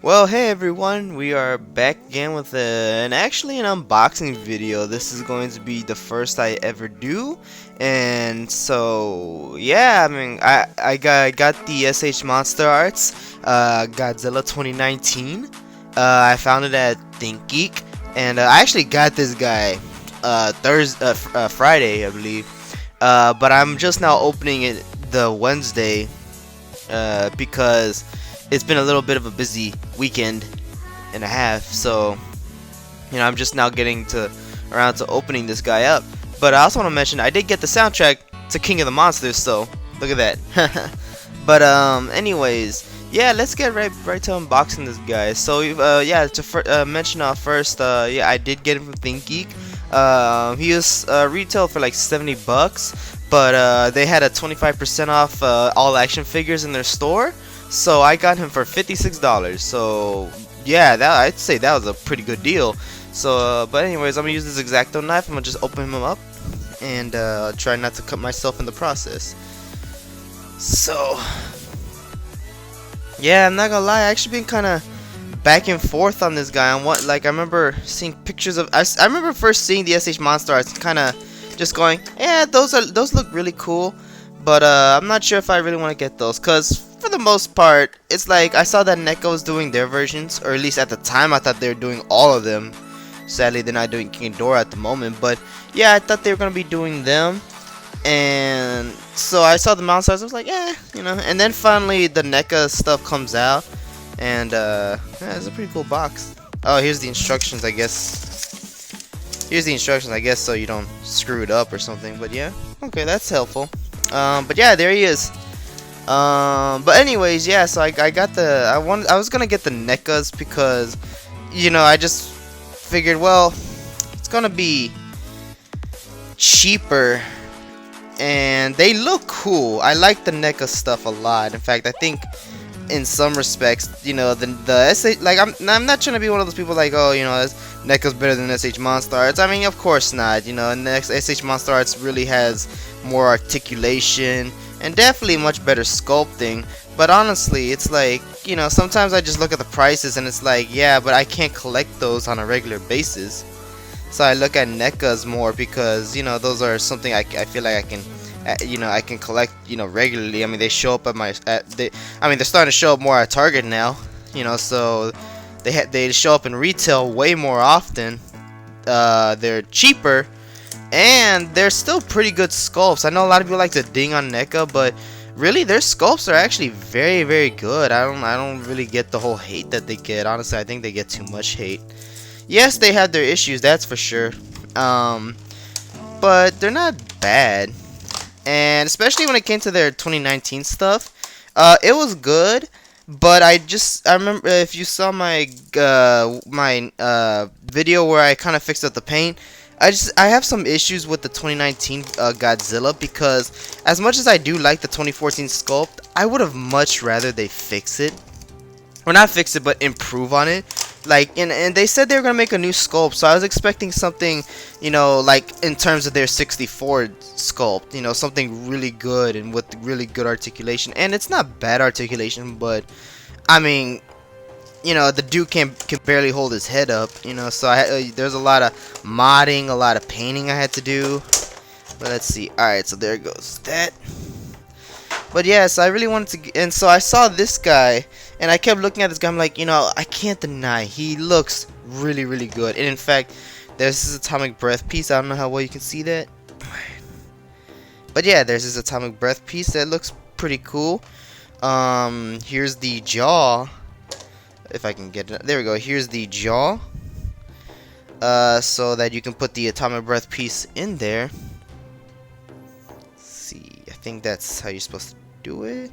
Well, hey everyone, we are back again with actually an unboxing video. This is going to be the first I ever do, and so yeah, I got the Monsterarts Godzilla 2019. I found it at ThinkGeek, and I actually got this guy Friday, I believe. But I'm just now opening it the Wednesday because it's been a little bit of a busy weekend and a half, so I'm just now getting around to opening this guy up. But I also want to mention I did get the soundtrack to King of the Monsters, so look at that. But anyways, yeah, let's get right to unboxing this guy. So yeah, to mention first, yeah, I did get him from ThinkGeek. He was retail for like 70 bucks, but they had a 25% off all action figures in their store. So I got him for $56. So yeah, I'd say that was a pretty good deal. So, but anyways, I'm gonna use this X-Acto knife. I'm gonna just open him up and try not to cut myself in the process. So yeah, I'm not gonna lie, I actually been kind of back and forth on this guy. On what, like, I remember seeing pictures of. I remember first seeing the Monsterarts, kind of just going, yeah, those look really cool. But I'm not sure if I really want to get those, cause for the most part, it's like I saw that NECA was doing their versions, or at least at the time I thought they were doing all of them. Sadly, they're not doing King Ghidorah at the moment, but yeah, I thought they were gonna be doing them. And so I saw the Monsterarts, I was like, yeah, And then finally the NECA stuff comes out, and yeah, it's a pretty cool box. Oh, here's the instructions, I guess. Here's the instructions, I guess, so you don't screw it up or something. But yeah, okay, that's helpful. But yeah, there he is. But anyways, yeah, so I got I was gonna get the NECAs because, I just figured, well, it's gonna be cheaper and they look cool. I like the NECA stuff a lot. In fact, I think in some respects, the SH, like, I'm not trying to be one of those people like, oh, NECA's better than SH Monsterarts. I mean, of course not. And the SH Monsterarts really has more articulation and definitely much better sculpting. But honestly, it's like, sometimes I just look at the prices and it's like, yeah, but I can't collect those on a regular basis. So I look at NECAs more because, those are something I feel like I can, I can collect, regularly. I mean, they show up they're starting to show up more at Target now, so they show up in retail way more often. They're cheaper, and they're still pretty good sculpts. I know a lot of people like to ding on NECA, but really their sculpts are actually very, very good. I don't really get the whole hate that they get. Honestly, I think they get too much hate. Yes, they have their issues, that's for sure. But they're not bad. And especially when it came to their 2019 stuff, it was good. But I remember, if you saw my video where I kind of fixed up the paint, I have some issues with the 2019 Godzilla, because as much as I do like the 2014 sculpt, I would have much rather they fix it. Or not fix it, but improve on it. Like, and they said they were gonna make a new sculpt, so I was expecting something, like in terms of their 64 sculpt, something really good and with really good articulation. And it's not bad articulation, but I mean, the dude can barely hold his head up, so there's a lot of modding, a lot of painting I had to do. But let's see. Alright, so there goes that. But yes, I really wanted to, and so I saw this guy, and I kept looking at this guy. I'm like, I can't deny he looks really, really good. And in fact, there's this atomic breath piece. I don't know how well you can see that, but yeah, there's this atomic breath piece that looks pretty cool. Here's the jaw. If I can get it, there we go. Here's the jaw. So that you can put the atomic breath piece in there. Let's see, I think that's how you're supposed to do it.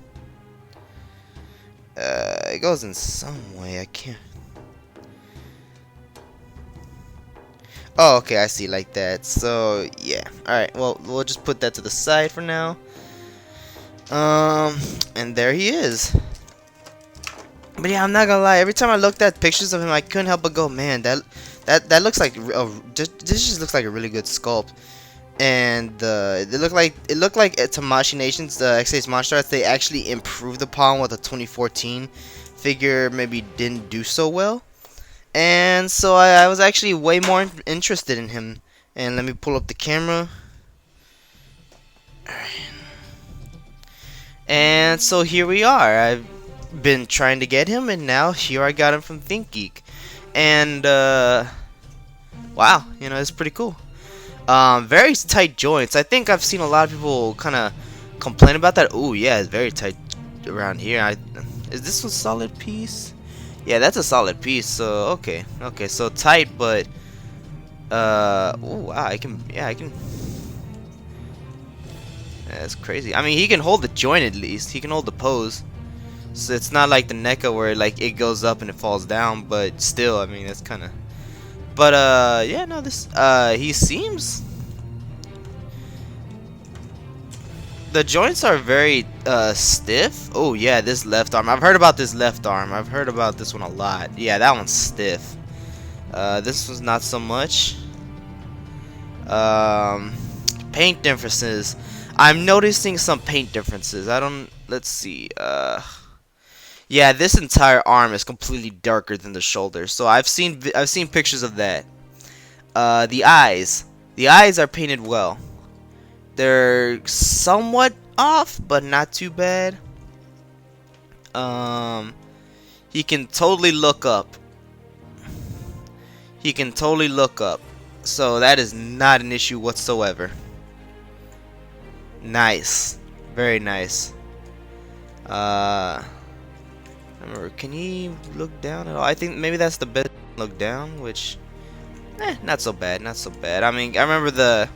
It goes in some way. I can't. Oh, okay, I see, like that. So yeah. Alright, well, we'll just put that to the side for now. And there he is. But yeah, I'm not gonna lie, every time I looked at pictures of him, I couldn't help but go, man, that looks like this just looks like a really good sculpt. And it looked like Tamashii Nations, the X-Monsterarts, they actually improved upon what the 2014 figure maybe didn't do so well. And so I was actually way more interested in him. And let me pull up the camera. And so here we are. I've been trying to get him, and now here I got him from ThinkGeek. And wow, you know, it's pretty cool. Very tight joints. I think I've seen a lot of people kind of complain about that. Oh yeah, it's very tight around here. Is this a solid piece? Yeah, that's a solid piece. So okay, so tight, but oh wow, I can. Yeah, that's crazy. I mean, he can hold the joint at least. He can hold the pose. So it's not like the NECA where like it goes up and it falls down, but still, I mean, that's kind of. But yeah, no, this he seems. The joints are very stiff. Oh yeah, this left arm. I've heard about this left arm. I've heard about this one a lot. Yeah, that one's stiff. This one's not so much. Paint differences. I'm noticing some paint differences. Let's see. Yeah, this entire arm is completely darker than the shoulder. So I've seen pictures of that. The eyes. The eyes are painted well. They're somewhat off, but not too bad. He can totally look up. He can totally look up. So that is not an issue whatsoever. Nice. Very nice. Remember, can he look down at all? I think maybe that's the best look down, which not so bad, not so bad. I mean, I remember the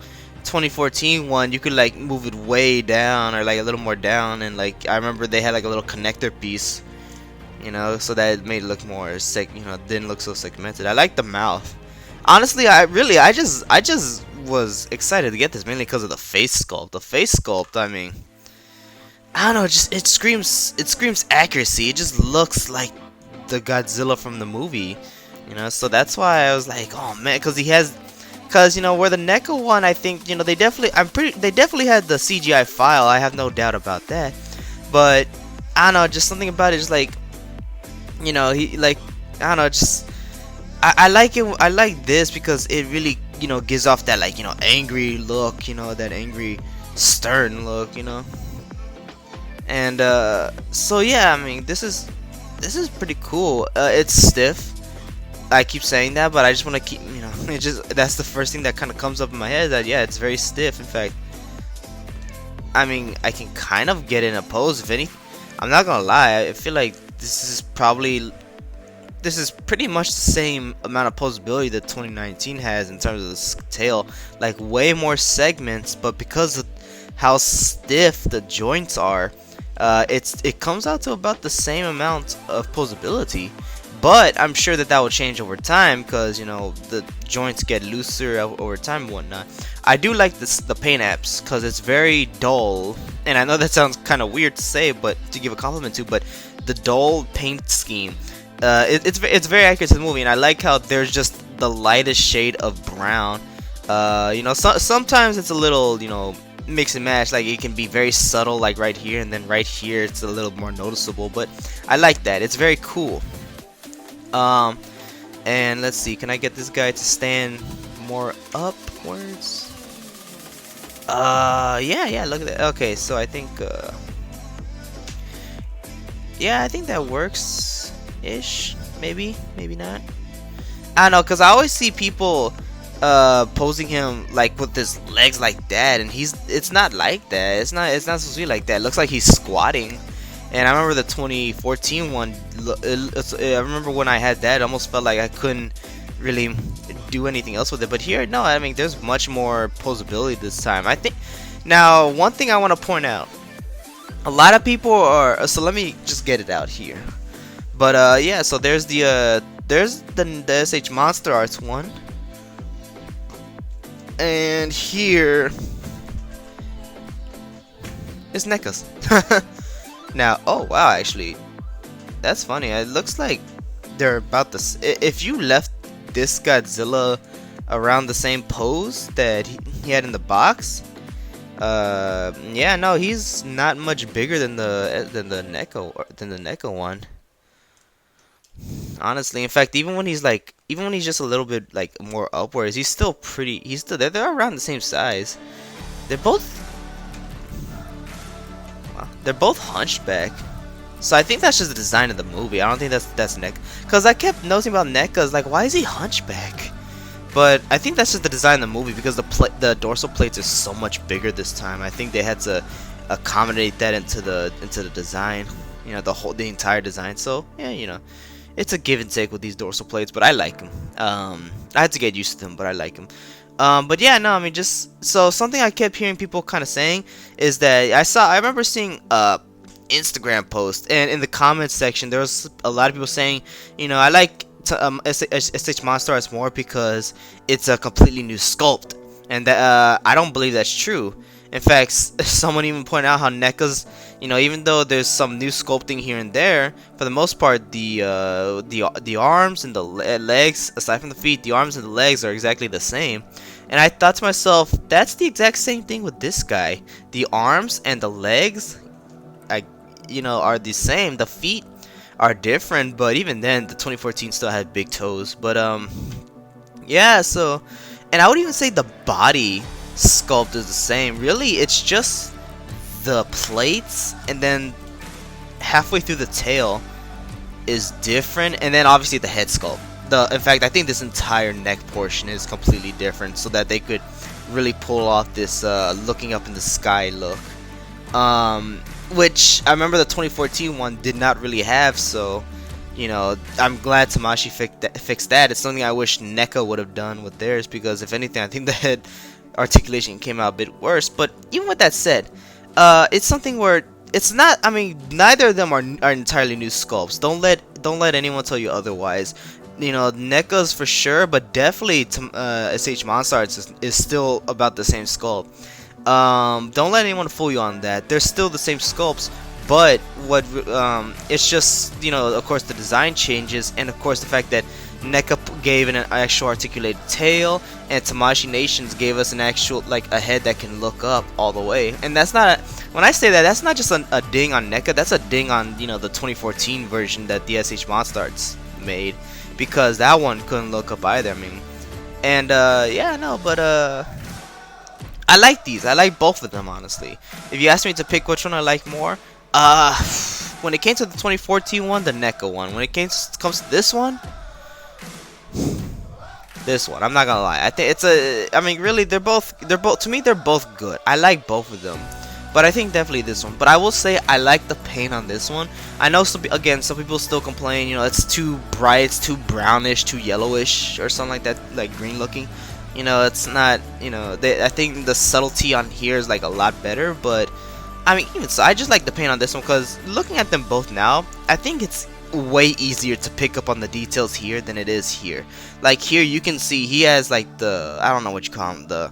2014 one, you could like move it way down or like a little more down, and like I remember they had like a little connector piece, you know, so that it made it look more didn't look so segmented. I like the mouth. Honestly, I just was excited to get this mainly because of the face sculpt. The face sculpt, I mean, I don't know, it screams accuracy. It just looks like the Godzilla from the movie, you know. So that's why I was like, oh man, because you know, where the NECA one, I think, you know, they definitely had the CGI file. I have no doubt about that. But I don't know, just something about it, just like, you know, he like, I don't know, just I like it. I like this because it really, you know, gives off that like, you know, angry look, you know, that angry stern look, you know. And so yeah, I mean, this is pretty cool. It's stiff. I keep saying that, but I just want to keep, you know, that's the first thing that kind of comes up in my head, that yeah, it's very stiff. In fact, I mean, I can kind of get in a pose, if anything. I'm not gonna lie, I feel like this is pretty much the same amount of posability that 2019 has in terms of the tail, like way more segments, but because of how stiff the joints are, it comes out to about the same amount of posability. But I'm sure that will change over time, because, you know, the joints get looser over time and whatnot. I do like the paint apps because it's very dull, and I know that sounds kind of weird to say, but to give a compliment to, but the dull paint scheme, it's very accurate to the movie, and I like how there's just the lightest shade of brown. You know, sometimes it's a little, you know, mix and match, like it can be very subtle, like right here, and then right here it's a little more noticeable, but I like that. It's very cool. And let's see, can I get this guy to stand more upwards? Yeah, look at that. Okay, so I think, yeah, I think that works ish. Maybe not. I don't know, because I always see people posing him like with his legs like that, and it's not like that. It's not supposed to be like that. It looks like he's squatting. And I remember the 2014 one, I remember when I had that, it almost felt like I couldn't really do anything else with it. But here, no, I mean, there's much more posability this time, I think. Now, one thing I want to point out, a lot of people are, so let me just get it out here. But yeah, so there's the SH Monsterarts one. And here is NECA's. Now, oh wow, actually, that's funny. It looks like they're about this. If you left this Godzilla around the same pose that he had in the box, yeah, no, he's not much bigger than the NECA one. honestly. In fact, even when he's just a little bit like more upwards, he's still pretty. He's still they're around the same size. They're both they're both hunchback. So I think that's just the design of the movie. I don't think that's neck. Cause I kept noticing about NECA's like, why is he hunchback? But I think that's just the design of the movie because the dorsal plates are so much bigger this time. I think they had to accommodate that into the design. You know, the entire design. So yeah, you know, it's a give and take with these dorsal plates, but I like them. I had to get used to them, but I like them. But yeah, no, I mean, just so something I kept hearing people kind of saying is that I remember seeing Instagram post, and in the comments section there was a lot of people saying, you know, I like SH Monsterarts more because it's a completely new sculpt, and that I don't believe that's true. In fact, someone even pointed out how NECA's, you know, even though there's some new sculpting here and there, for the most part the arms and the legs, aside from the feet, the arms and the legs are exactly the same. And I thought to myself, that's the exact same thing with this guy. The arms and the legs, you know, are the same. The feet are different, but even then, the 2014 still had big toes. But yeah. So, and I would even say the body sculpt is the same. Really, it's just the plates, and then halfway through the tail is different, and then obviously the head sculpt. In fact, I think this entire neck portion is completely different, so that they could really pull off this looking up in the sky look. Which I remember the 2014 one did not really have, so you know, I'm glad Tamashi fixed that. It's something I wish NECA would have done with theirs, because if anything, I think the head articulation came out a bit worse. But even with that said, it's something where it's not. I mean, neither of them are entirely new sculpts. Don't let anyone tell you otherwise. You know, NECA's for sure, but definitely SH Monsterarts is still about the same sculpt. Don't let anyone fool you on that. They're still the same sculpts, but what it's just, you know, of course the design changes, and of course the fact that NECA gave an actual articulated tail, and Tamashii Nations gave us an actual, like, a head that can look up all the way. And that's not when I say that, that's not just a ding on NECA. That's a ding on, you know, the 2014 version that the SH Monsterarts made, because that one couldn't look up either. I mean, and yeah, no, but I like these. I like both of them, honestly. If you ask me to pick which one I like more, when it came to the 2014 one, the NECA one. When it comes to this one, I'm not gonna lie. I think it's I mean, really, they're both to me, they're both good. I like both of them, but I think definitely this one. But I will say I like the paint on this one. I know some people still complain, you know, it's too bright, it's too brownish, too yellowish, or something like that, like green looking. You know, it's not, you know, I think the subtlety on here is like a lot better. But I mean, even so, I just like the paint on this one, because looking at them both now, I think it's way easier to pick up on the details here than it is here. Like here, you can see he has like the, I don't know what you call them, the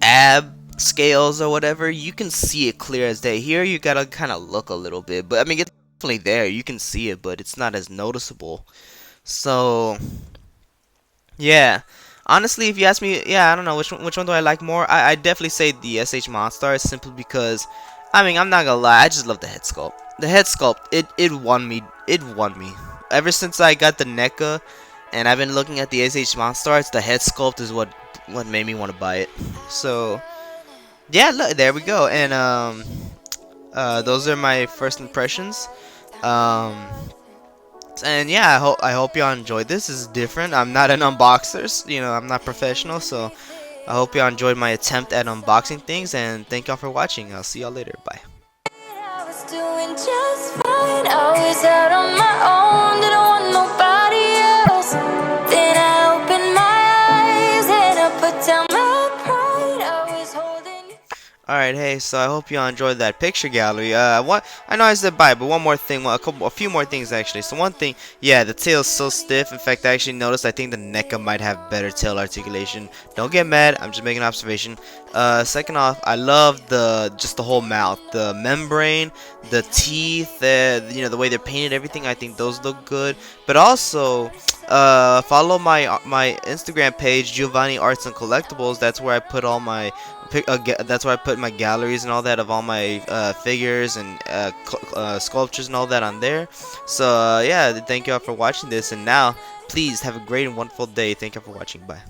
ab scales or whatever. You can see it clear as day. Here you gotta kind of look a little bit, but I mean, it's definitely there. You can see it, but it's not as noticeable. So yeah, honestly, if you ask me, yeah, I don't know which one do I like more. I definitely say the SH Monstars, simply because, I mean, I'm not gonna lie, I just love the head sculpt. The head sculpt, it won me. It won me. Ever since I got the NECA, and I've been looking at the SH Monstars, the head sculpt is what made me want to buy it. So yeah, look, there we go. And those are my first impressions. And yeah, I hope y'all enjoyed this. This is different. I'm not an unboxer, you know, I'm not professional, so I hope y'all enjoyed my attempt at unboxing things, and thank y'all for watching. I'll see y'all later. Bye. I was doing just fine. I was out on my own, didn't want nobody else. Then I opened my eyes and I put down my pride. I was holding you. Alright, hey, so I hope y'all enjoyed that picture gallery. I know I said bye, but one more thing, a few more things actually. So one thing, yeah, the tail's so stiff. In fact, I actually noticed, I think the NECA might have better tail articulation. Don't get mad, I'm just making an observation. Second off, I love just the whole mouth, the membrane, the teeth, you know, the way they're painted, everything. I think those look good. But also, Follow my Instagram page, Giovanni Arts and Collectibles. That's where I put all my that's where I put my galleries and all that of all my figures and sculptures and all that on there. So yeah, thank you all for watching this, and now please have a great and wonderful day. Thank you for watching. Bye.